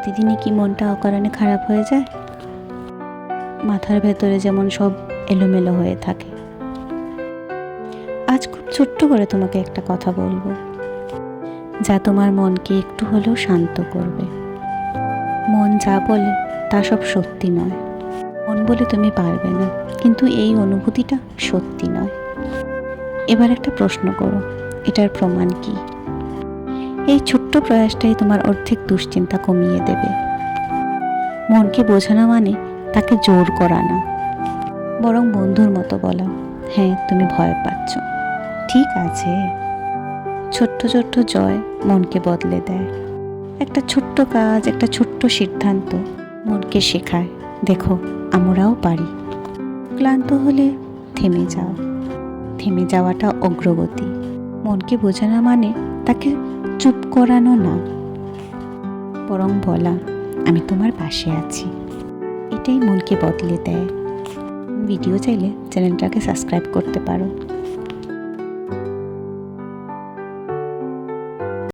প্রতিদিনই কি মনটা অকারণে খারাপ হয়ে যায়? মাথার ভেতরে যেমন সব এলোমেলো হয়ে থাকে। আজ খুব ছোট্ট করে তোমাকে একটা কথা বলবো, যা তোমার মনকে একটু হলেও শান্ত করবে। মন যা বলে তা সব সত্যি নয়। মন বলে তুমি পারবে না, কিন্তু এই অনুভূতিটা সত্যি নয়। এবার একটা প্রশ্ন করো, এটার প্রমাণ কি? এই ছোট্ট প্রয়াসটাই তোমার অর্ধেক দুশ্চিন্তা কমিয়ে দেবে। মনকে বোঝানো মানে তাকে জোর করা না, বরং বন্ধুর মতো বলা, হ্যাঁ তুমি ভয় পাচ্ছ, ঠিক আছে। ছোট্ট ছোট্ট জয় মনকে বদলে দেয়। একটা ছোট্ট কাজ, একটা ছোট্ট সিদ্ধান্ত মনকে শেখায়, দেখো আমরাও পারি। ক্লান্ত হলে থেমে যাও, থেমে যাওয়াটা অগ্রগতি। মনকে বোঝানো মানে তাকে চুপ করানো না, বরং বলা, আমি তোমার পাশে আছি। এটাই মনকে বদলে দেয়। ভিডিও চাইলে চ্যানেলটাকে সাবস্ক্রাইব করতে পারো।